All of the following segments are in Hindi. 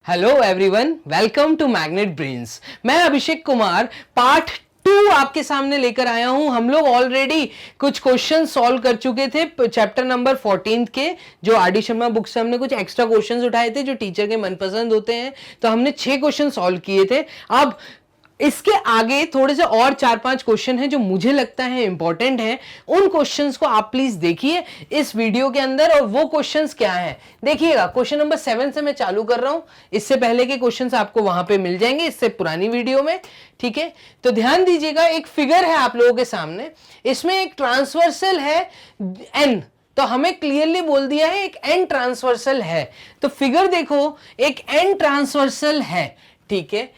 Hello everyone, welcome to magnet brains. मैं अभिषेक कुमार पार्ट 2 आपके सामने लेकर आया हूं। हम लोग ऑलरेडी कुछ क्वेश्चन सॉल्व कर चुके थे चैप्टर नंबर 14 के, जो आर.डी. शर्मा बुक से हमने कुछ एक्स्ट्रा क्वेश्चंस उठाए थे जो टीचर के मनपसंद होते हैं। तो हमने 6 क्वेश्चन सॉल्व किए थे। अब इसके आगे थोड़े से और 4-5 क्वेश्चन हैं जो मुझे लगता है इंपॉर्टेंट हैं। उन क्वेश्चंस को आप प्लीज देखिए इस वीडियो के अंदर। और वो क्वेश्चंस क्या हैं देखिएगा। क्वेश्चन नंबर 7 से मैं चालू कर रहा हूं। इससे पहले के क्वेश्चंस आपको वहां पे मिल जाएंगे इससे पुरानी वीडियो में, ठीक है। तो ध्यान दीजिएगा, एक फिगर है आप लोगों के सामने। इसमें एक ट्रांसवर्सल है एन, तो हमें क्लियरली बोल दिया है एक एन ट्रांसवर्सल है। तो फिगर देखो, एक एन ट्रांसवर्सल है, ठीक है।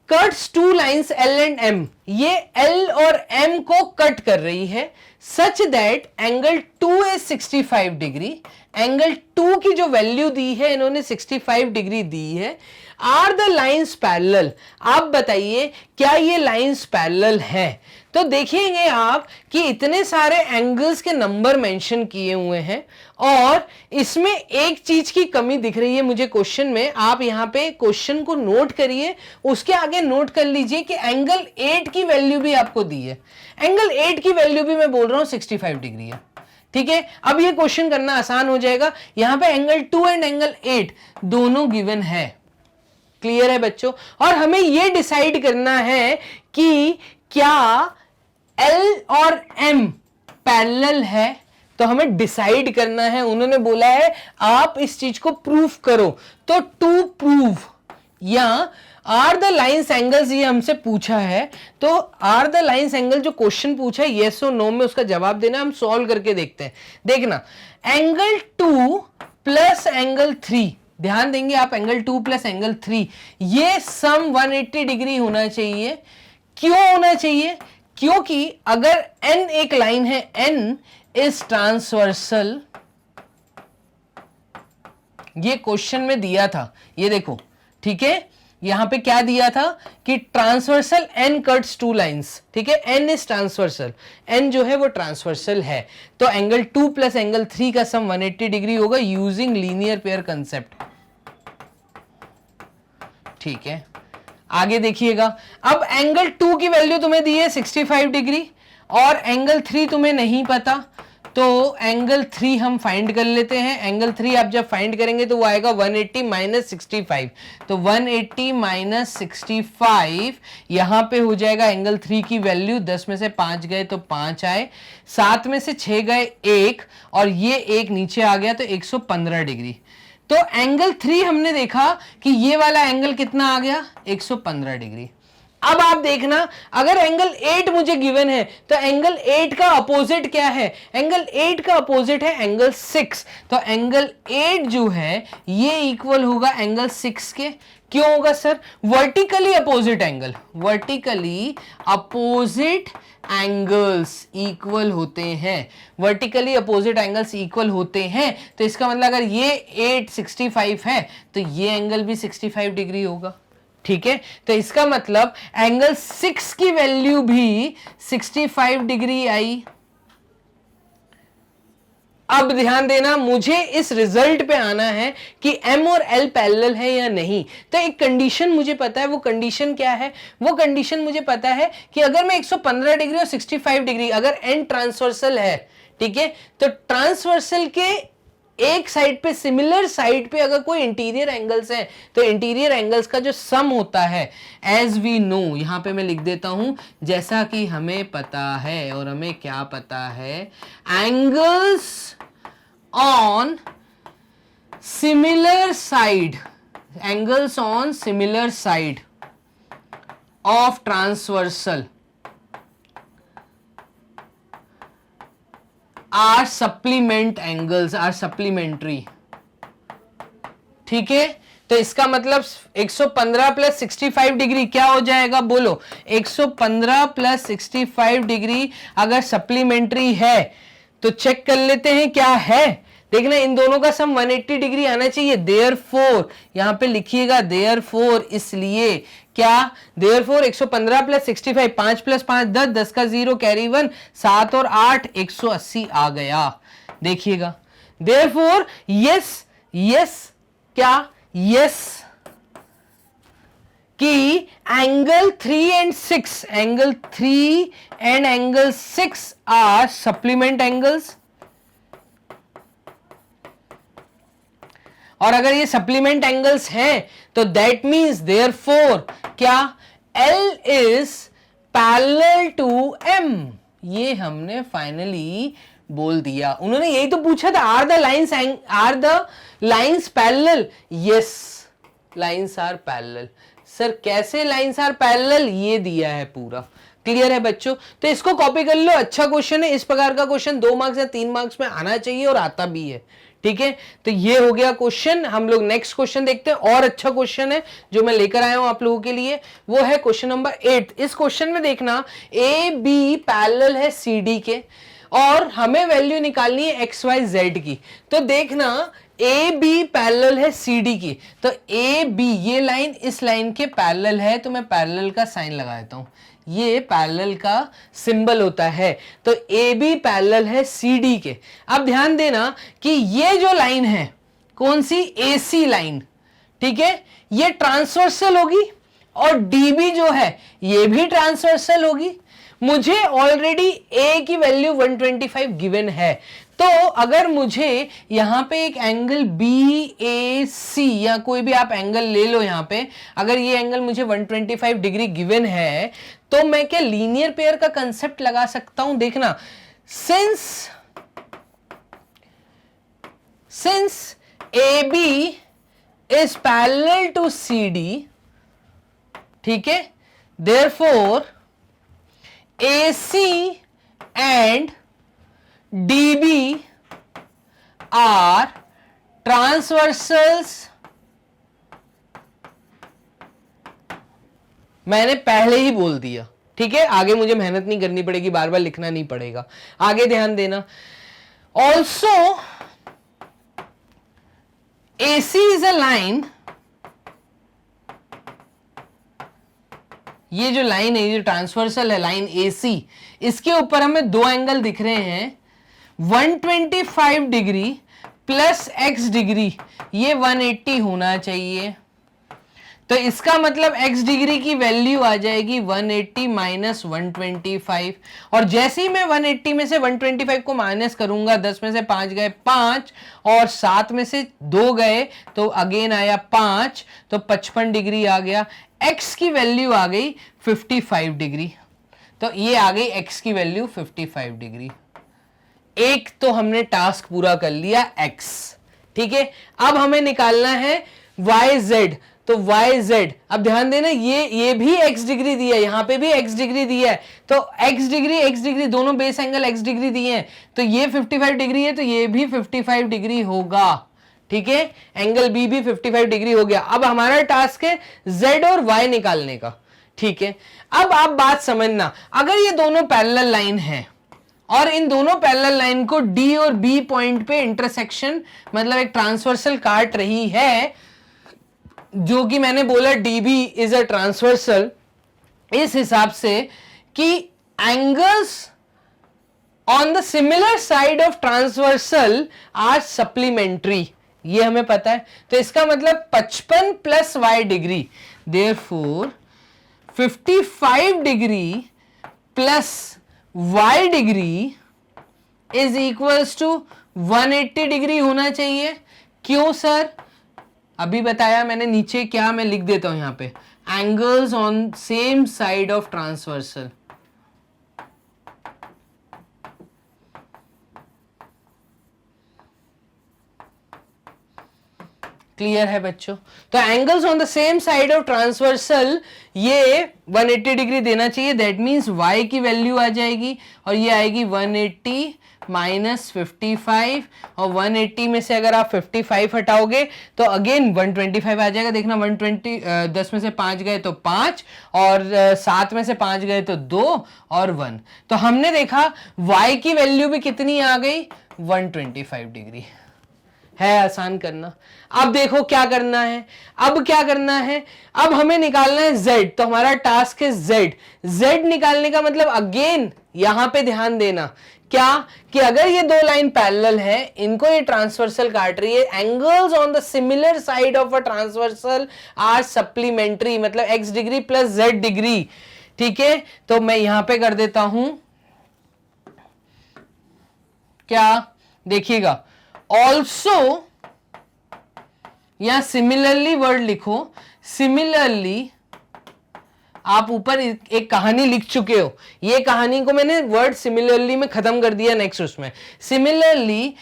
Cuts two lines L and M, ये L और M को कट कर रही है such that angle 2 is 65 degree. Angle 2 की जो वैल्यू दी है इन्होंने 65 डिग्री दी है। आर द लाइंस पैरेलल, आप बताइए क्या ये लाइंस पैरेलल हैं? तो देखिएंगे आप कि इतने सारे एंगल्स के नंबर मेंशन किए हुए हैं और इसमें एक चीज की कमी दिख रही है मुझे क्वेश्चन में। आप यहां पे क्वेश्चन को नोट करिए, उसके आगे नोट कर लीजिए कि एंगल 8 की वैल्यू भी आपको दी है। एंगल 8 की वैल्यू भी मैं बोल रहा हूं 65 डिग्री है, ठीक है। अब ये क्वेश्चन करना आसान हो जाएगा। यहां पे एंगल 2 एंड एंगल 8 दोनों गिवन है। क्लियर है बच्चों? और हमें यह डिसाइड करना है कि क्या L और M पैरेलल है। तो हमें डिसाइड करना है। उन्होंने बोला है आप इस चीज को प्रूफ करो। तो टू प्रूव या आर द लाइंस एंगल्स, ये हमसे पूछा है। तो आर द लाइंस एंगल जो क्वेश्चन पूछा है येस और नो में उसका जवाब देना। हम सॉल्व करके देखते हैं। देखना, एंगल 2 प्लस एंगल 3, ध्यान देंगे आप, एंगल 2 प्लस एंगल 3, ये सम 180 डिग्री होना चाहिए। क्यों होना चाहिए? क्योंकि अगर n एक लाइन है, n इज ट्रांसवर्सल, ये क्वेश्चन में दिया था, ये देखो, ठीक है। यहां पे क्या दिया था कि ट्रांसवर्सल n कट्स 2 लाइंस, ठीक है। n इज ट्रांसवर्सल, n जो है वो ट्रांसवर्सल है। तो एंगल 2 प्लस एंगल 3 का सम 180 डिग्री होगा यूजिंग लीनियर पेयर कंसेप्ट, ठीक है। आगे देखिएगा, अब एंगल 2 की वैल्यू तुम्हें दी है 65 डिग्री और एंगल 3 तुम्हें नहीं पता। तो एंगल 3 हम फाइंड कर लेते हैं। एंगल 3 आप जब फाइंड करेंगे तो वो आएगा 180 माइनस 65। तो 180 माइनस 65 यहां पे हो जाएगा एंगल 3 की वैल्यू। 10 में से 5 गए तो 5 आए, 7 में से 6 गए 1 और ये 1 नीचे आ गया तो 115 डिग्री। तो एंगल 3 हमने देखा कि ये वाला एंगल कितना आ गया 115 डिग्री। अब आप देखना, अगर एंगल 8 मुझे गिवन है तो एंगल 8 का अपोजिट क्या है? एंगल 8 का अपोजिट है एंगल 6। तो एंगल 8 जो है ये इक्वल होगा एंगल 6 के। क्यों होगा sir? Vertically opposite angle, vertically opposite angles equal होते हैं। वर्टिकली अपोजिट एंगल्स इक्वल होते हैं तो इसका मतलब अगर ये 8 65 है तो ये एंगल भी 65 डिग्री होगा, ठीक है। तो इसका मतलब एंगल 6 की वैल्यू भी 65 डिग्री आई। अब ध्यान देना, मुझे इस रिजल्ट पे आना है कि M और L पैरेलल है या नहीं। तो एक कंडीशन मुझे पता है, वो कंडीशन क्या है? वो कंडीशन मुझे पता है कि अगर मैं 115 डिग्री और 65 डिग्री, अगर N ट्रांसवर्सल है, ठीक है, तो ट्रांसवर्सल के एक साइड पे, सिमिलर साइड पे अगर कोई इंटीरियर एंगल्स हैं तो इंटीरियर एंगल्स का जो सम होता है, एज वी नो, यहां पे मैं लिख देता हूं, जैसा कि हमें पता है। और हमें क्या पता है? Angles on similar side, angles on similar side of transversal are supplement angles, are supplementary, ठीक है। तो इसका मतलब 115 प्लस 65 डिग्री क्या हो जाएगा? बोलो, 115 प्लस 65 डिग्री अगर सप्लीमेंट्री है तो चेक कर लेते हैं क्या है। देखना, इन दोनों का सम 180 डिग्री आना चाहिए। देयरफॉर यहां पे लिखिएगा, देयरफॉर, इसलिए क्या? देयरफॉर 115 प्लस 65, 5 प्लस 5 10, 10 का 0 कैरी 1, 7 और 8 180 आ गया। देखिएगा, देयरफॉर यस, यस क्या? यस कि angle 3 and 6, angle 3 and angle 6 are supplement angles, और अगर ये सप्लीमेंट एंगल्स हैं तो दैट मीन्स देयरफॉर क्या, L is parallel to M। ये हमने फाइनली बोल दिया। उन्होंने यही तो पूछा था, are the lines parallel? Yes, lines are parallel. Sir कैसे लाइंस आर पैरेलल, ये दिया है पूरा। क्लियर है बच्चों? तो इसको कॉपी कर लो, अच्छा क्वेश्चन है। इस प्रकार का क्वेश्चन 2 मार्क्स या 3 मार्क्स में आना चाहिए और आता भी है। ठीक है, तो ये हो गया क्वेश्चन। हम लोग नेक्स्ट क्वेश्चन देखते हैं। और अच्छा क्वेश्चन है जो मैं लेकर आया हूं आप लोगों के लिए, वो है क्वेश्चन नंबर 8। इस क्वेश्चन में देखना, ए बी पैरेलल है सी डी के, और हमें वैल्यू निकालनी है एक्स वाई जेड की। तो देखना, ए बी पैरेलल है सी डी की, तो ए बी ये लाइन इस लाइन के पैरेलल है, तो मैं पैरेलल का साइन लगा देता हूं। ये पैरेलल का सिंबल होता है। तो ए बी पैरेलल है सी डी के। अब ध्यान देना कि ये जो लाइन है, कौन सी, ए सी लाइन, ठीक है, ये ट्रांसवर्सल होगी, और डी बी जो है ये भी ट्रांसवर्सल होगी। मुझे ऑलरेडी ए की वैल्यू 125 गिवन है, तो अगर मुझे यहां पे एक एंगल बी ए सी या कोई भी आप एंगल ले लो, यहां पे अगर ये एंगल मुझे 125 डिग्री गिवन है, तो मैं क्या लीनियर पेयर का कंसेप्ट लगा सकता हूं। देखना, since A B is parallel to C D, ठीक है, therefore AC and DB are transversals। मैंने पहले ही बोल दिया, ठीक है, आगे मुझे मेहनत नहीं करनी पड़ेगी, बार बार लिखना नहीं पड़ेगा। आगे ध्यान देना, also AC is a line, ये जो लाइन है, ये जो ट्रांसवर्सल है लाइन AC, इसके ऊपर हमें 2 एंगल दिख रहे हैं, 125 डिग्री प्लस x डिग्री, ये 180 होना चाहिए। तो इसका मतलब x डिग्री की वैल्यू आ जाएगी 180 माइनस 125, और जैसे ही मैं 180 में से 125 को माइनस करूंगा, 10 में से 5 गए 5, और 7 में से 2 गए तो अगेन आया 5, तो 55 डिग्री आ गया। x की वैल्यू आ गई 55 डिग्री, तो ये आ गई x की वैल्यू 55 डिग्री। एक तो हमने टास्क पूरा कर लिया x, ठीक है। अब हमें निकालना है yz, तो yz, अब ध्यान देना, ये भी x डिग्री दिया है, यहां पे भी x डिग्री दिया है, तो x डिग्री दोनों बेस एंगल x डिग्री दिए हैं, तो ये 55 डिग्री है, तो ये भी 55 डिग्री होगा, ठीक है। एंगल बी भी 55 डिग्री हो गया। अब हमारा टास्क है z और y निकालने का, ठीक है। अब आप बात समझना, अगर ये दोनों पैरेलल लाइन है और इन दोनों पैरेलल लाइन को d और b पॉइंट पे इंटरसेक्शन, मतलब एक ट्रांसवर्सल काट रही है, जो कि मैंने बोला db इज अ ट्रांसवर्सल, इस हिसाब से कि angles on the similar side of transversal are supplementary, ये हमें पता है। तो इसका मतलब 55 plus y degree, therefore 55 degree plus y degree is equals to 180 degree होना चाहिए। क्यों सर? अभी बताया मैंने, नीचे क्या मैं लिख देता हूं यहां पे, angles on same side of transversal. Clear है बच्चों? तो angles on the same side of transversal ये 180 डिग्री देना चाहिए, दैट मींस y की वैल्यू आ जाएगी, और ये आएगी 180 माइनस 55, और 180 में से अगर आप 55 हटाओगे तो अगेन 125 आ जाएगा। देखना 120, 10 में से 5 गए तो 5, और 7 में से 5 गए तो 2 और 1। तो हमने देखा y की वैल्यू भी कितनी आ गई, 125 डिग्री। है आसान करना। अब देखो क्या करना है, अब क्या करना है, अब हमें निकालना है z। तो हमारा टास्क है z निकालने का मतलब अगेन यहां पे ध्यान देना क्या कि अगर ये दो लाइन पैरेलल है, इनको ये ट्रांसवर्सल काट रही है, angles on the similar side of a transversal are supplementary, मतलब x degree plus z degree. ठीक है, तो मैं यहां पे कर देता हूं क्या, देखिएगा ऑल्सो या सिमिलरली वर्ड लिखो, सिमिलरली आप ऊपर एक कहानी लिख चुके हो, ये कहानी को मैंने वर्ड सिमिलरली में खत्म कर दिया नेक्स्ट उसमें। Similarly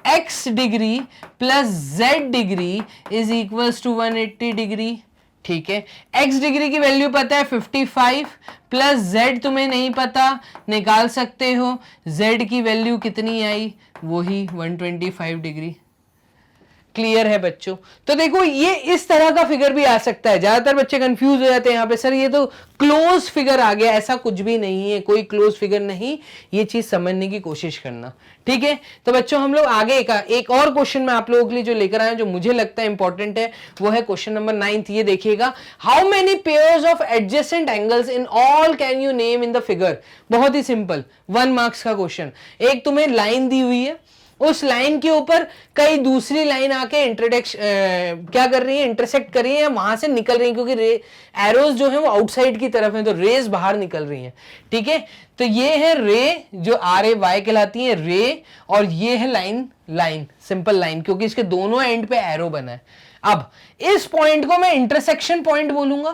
x degree plus z degree is equals to 180 degree. ठीक है, x डिग्री की वैल्यू पता है 55 प्लस z तुम्हें नहीं पता, निकाल सकते हो। z की वैल्यू कितनी आई, वही 125 डिग्री। क्लियर है बच्चों? तो देखो ये इस तरह का फिगर भी आ सकता है। ज्यादातर बच्चे कंफ्यूज हो जाते हैं यहाँ पे, सर ये तो क्लोज फिगर आ गया। ऐसा कुछ भी नहीं है, कोई क्लोज फिगर नहीं, ये चीज समझने की कोशिश करना। ठीक है, तो बच्चों हम लोग आगे का एक और क्वेश्चन मैं आप लोगों के लिए जो लेकर आया, जो मुझे लगता है इंपॉर्टेंट है, वो है क्वेश्चन नंबर 9। ये देखिएगा, how many pairs of adjacent angles in all can you name in the figure. बहुत ही सिंपल 1 मार्क्स का क्वेश्चन। एक तुम्हें लाइन दी हुई है, उस लाइन के ऊपर कई दूसरी लाइन आके क्या कर रही है, इंटरसेक्ट कर रही है या वहां से निकल रही है, क्योंकि एरोज जो है वो आउटसाइड की तरफ है, तो रेज बाहर निकल रही हैं। ठीक है, तो ये है रे जो RAY कहलाती है रे, और ये है लाइन सिंपल लाइन, क्योंकि इसके दोनों एंड पे एरो बना है। अब इस पॉइंट को मैं इंटरसेक्शन पॉइंट बोलूंगा,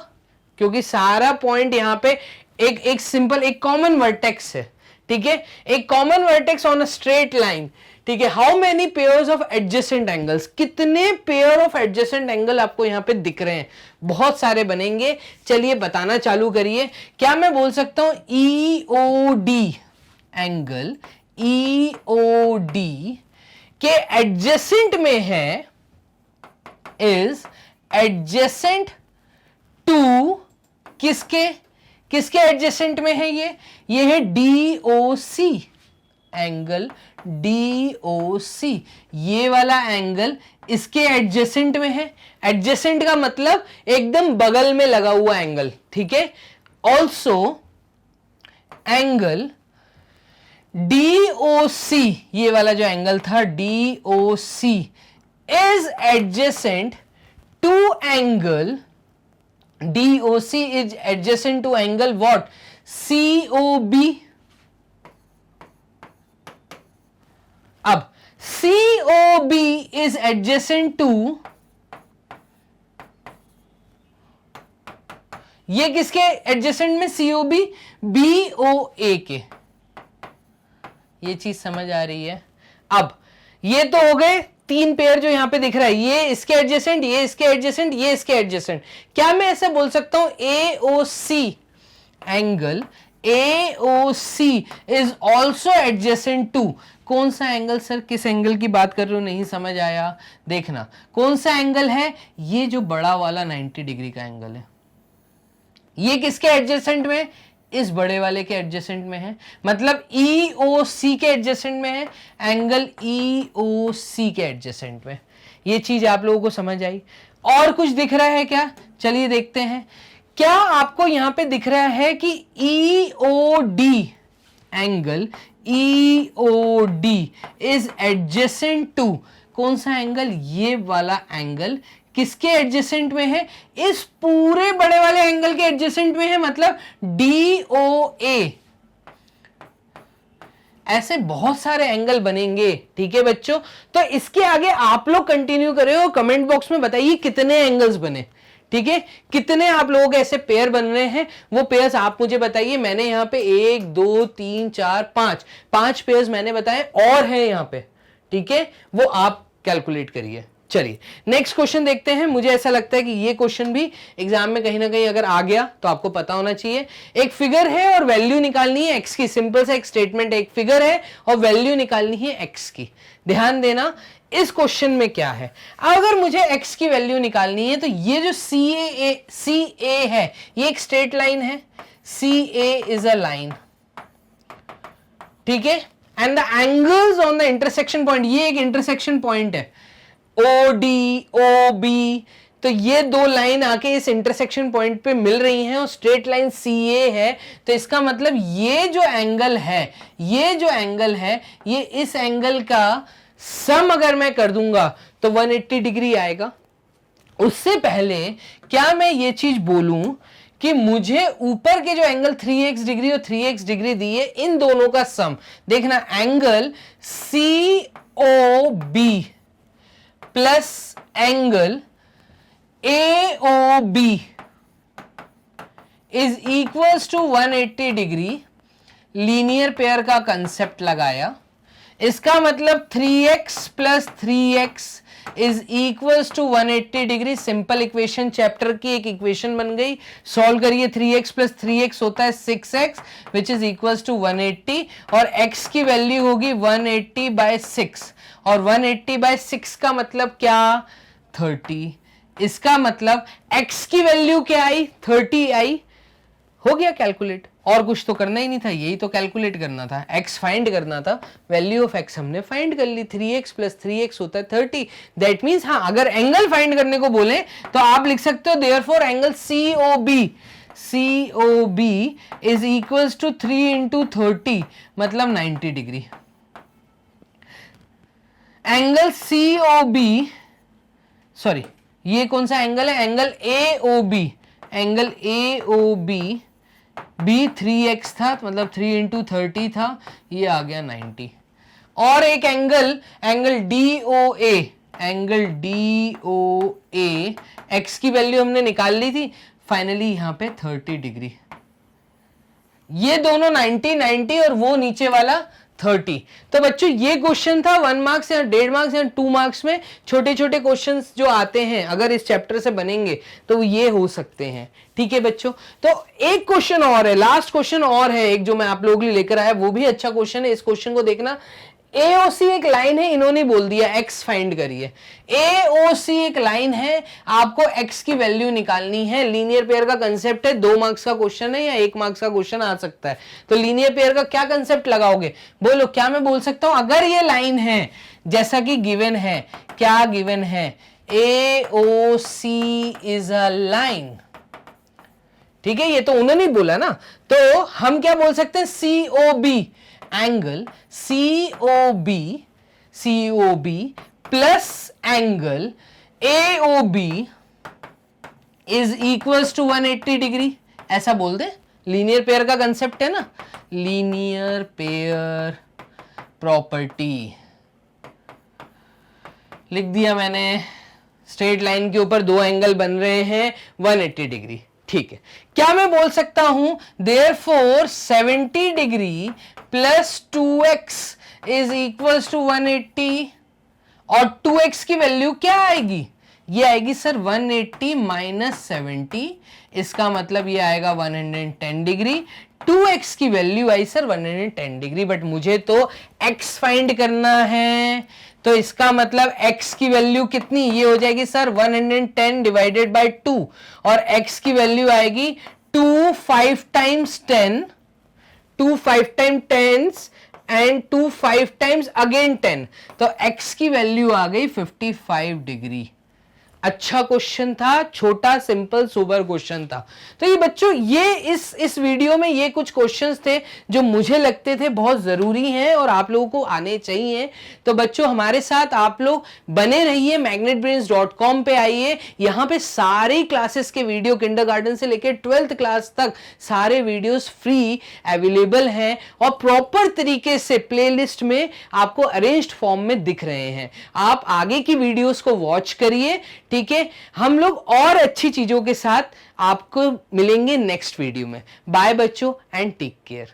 क्योंकि सारा पॉइंट यहाँ पे एक सिंपल एक कॉमन वर्टेक्स है। ठीक है, एक common vertex on a straight line. ठीक है, how many pairs of adjacent angles, कितने पेयर ऑफ एडजेसेंट एंगल आपको यहां पे दिख रहे हैं? बहुत सारे बनेंगे। चलिए बताना चालू करिए। क्या मैं बोल सकता हूं EOD एंगल, EOD के एडजेसेंट में है, इज एडजेसेंट टू किसके एडजेसेंट में है? ये है DOC एंगल, DOC, ये वाला एंगल इसके एडजेसेंट में है। एडजेसेंट का मतलब एकदम बगल में लगा हुआ एंगल। ठीक है, ऑल्सो एंगल DOC, ये वाला जो एंगल था DOC is adjacent to angle, DOC is adjacent to angle what? COB. अब COB is adjacent to, ये किसके एडजेसेंट में? COB BOA के। ये चीज समझ आ रही है? अब ये तो हो गए 3 पेयर जो यहां पे दिख रहा है, ये इसके एडजेसेंट, ये इसके एडजेसेंट, ये इसके एडजेसेंट। क्या मैं ऐसे बोल सकता हूं AOC angle, AOC is also adjacent to, कौन सा एंगल? सर किस एंगल की बात कर रहे हो, नहीं समझ आया? देखना कौन सा एंगल है, ये जो बड़ा वाला 90 डिग्री का एंगल है। ये किसके एडजेसेंट में? इस बड़े वाले के एडजेसेंट में है, मतलब EOC के एडजेसेंट में है, एंगल EOC के एडजेसेंट में। ये चीज आप लोगों को समझ आई? और कुछ दिख रहा है क्या? चलिए देखते हैं। क्या आपको यहां पे दिख रहा है कि EOD angle, EOD is adjacent to, कौन सा एंगल? ये वाला एंगल किसके एडजेसेंट में है? इस पूरे बड़े वाले एंगल के एडजेसेंट में है, मतलब DOA। ऐसे बहुत सारे एंगल बनेंगे। ठीक है बच्चों, तो इसके आगे आप लोग कंटिन्यू करें और कमेंट बॉक्स में बताइए कितने एंगल्स बने। ठीक है, कितने आप लोगों के ऐसे पेयर बन रहे हैं, वो पेयर्स आप मुझे बताइए। मैंने यहाँ पे 1 2 3 4 5 पेयर्स मैंने बताए और हैं यहाँ पे। ठीक है, वो आप कैलकुलेट करिए। चलिए नेक्स्ट क्वेश्चन देखते हैं। मुझे ऐसा लगता है कि ये क्वेश्चन भी एग्जाम में कहीं ना कहीं अगर आ गया तो आपको पता होना चाहिए। एक फिगर है और वैल्यू निकालनी है एक्स की। सिंपल सा एक स्टेटमेंट है, एक फिगर है और वैल्यू निकालनी है एक्स की। ध्यान देना इस क्वेश्चन में क्या है। अगर मुझे एक्स की वैल्यू निकालनी है तो ये जो CA है ये एक स्ट्रेट लाइन है। CA इज अ लाइन, ठीक है, and the angles on the intersection point, ये एक इंटरसेक्शन पॉइंट है। OD OB तो ये दो लाइन आके इस इंटरसेक्शन पॉइंट पे मिल रही हैं और स्ट्रेट लाइन CA है, तो इसका मतलब ये जो एंगल है, ये इस एंगल का सम अगर मैं कर दूंगा तो 180 डिग्री आएगा। उससे पहले क्या मैं ये चीज बोलूं कि मुझे ऊपर के जो एंगल 3x डिग्री और 3x डिग्री दिए, इन दोनों का सम देखना, angle COB plus angle AOB is equals to 180 degree. Linear pair का कंसेप्ट लगाया, इसका मतलब 3x plus 3x is equals to 180 degree. Simple equation, chapter की एक इक्वेशन बन गई। सॉल्व करिए, 3x प्लस 3x होता है 6x which is equals to 180 और x की वैल्यू होगी 180/6 और 180/6 का मतलब क्या, 30। इसका मतलब x की वैल्यू क्या आई, 30 आई। हो गया कैलकुलेट, और कुछ तो करना ही नहीं था, यही तो कैलकुलेट करना था, x फाइंड करना था। वैल्यू ऑफ x हमने फाइंड कर ली, 3x प्लस 3x होता है 30। दैट मीन्स हाँ, अगर एंगल फाइंड करने को बोले तो आप लिख सकते हो therefore angle COB is equals to 3 × 30 मतलब 90 डिग्री। एंगल COB, सॉरी ये कौन सा एंगल है, एंगल AOB, एंगल AOB भी 3x था मतलब 3 × 30 था, ये आ गया 90। और एक angle DOA, angle DOA x की वैल्यू हमने निकाल ली थी, फाइनली यहां पे 30 डिग्री। ये दोनों 90 और वो नीचे वाला 30। तो बच्चों ये क्वेश्चन था 1 मार्क्स या 1.5 मार्क्स या 2 मार्क्स में। छोटे छोटे क्वेश्चंस जो आते हैं अगर इस चैप्टर से बनेंगे तो ये हो सकते हैं। ठीक है बच्चों, तो एक क्वेश्चन और है, लास्ट क्वेश्चन और है एक जो मैं आप लोगों के लिए लेकर आया, वो भी अच्छा क्वेश्चन है। इस क्वेश्चन को देखना, AOC एक लाइन है, इन्होंने बोल दिया x फाइंड करिए। AOC एक लाइन है, आपको x की वैल्यू निकालनी है। लीनियर पेयर का कंसेप्ट है, 2 मार्क्स का क्वेश्चन है या 1 मार्क्स का क्वेश्चन आ सकता है। तो लीनियर पेयर का क्या कंसेप्ट लगाओगे, बोलो। क्या मैं बोल सकता हूं, अगर ये लाइन है जैसा कि गिवन है, क्या गिवन है, AOC इज अ लाइन। ठीक है, ये तो उन्होंने बोला ना, तो हम क्या बोल सकते हैं, COB, angle COB plus angle AOB is equals to 180 degree, ऐसा बोल दे। लीनियर पेयर का कंसेप्ट है ना, लीनियर पेयर प्रॉपर्टी लिख दिया मैंने। स्ट्रेट लाइन के ऊपर 2 एंगल बन रहे हैं 180 डिग्री। ठीक है, क्या मैं बोल सकता हूं, therefore 70 degree plus 2x is equals to 180 और 2x की वैल्यू क्या आएगी, ये आएगी सर 180 माइनस 70, इसका मतलब ये आएगा 110 डिग्री। 2x की value I sir 110 degree, but मुझे तो x फाइंड करना है, तो इसका मतलब x की वैल्यू कितनी, ये हो जाएगी सर 110 डिवाइडेड बाय 2 और x की वैल्यू आएगी 2 5 times 10, 2 5 time 10 and 2 5 times again 10, तो x की वैल्यू आ गई 55 डिग्री। अच्छा क्वेश्चन था, छोटा सिंपल सोबर क्वेश्चन था। तो ये बच्चों, ये इस वीडियो में ये कुछ क्वेश्चंस थे जो मुझे लगते थे बहुत जरूरी हैं और आप लोगों को आने चाहिए। तो बच्चों हमारे साथ आप लोग बने रहिए, magnetbrains.com पे आइए, यहाँ पे सारी क्लासेस के वीडियो किंडरगार्टन से लेकर 12th क्लास तक सारे वीडियोस फ्री अवेलेबल हैं और प्रॉपर तरीके से प्लेलिस्ट में आपको अरेंज्ड फॉर्म में दिख रहे हैं। आप आगे की वीडियोस को वॉच करिए। ठीक है, हम लोग और अच्छी चीजों के साथ आपको मिलेंगे नेक्स्ट वीडियो में। बाय बच्चों एंड टेक केयर।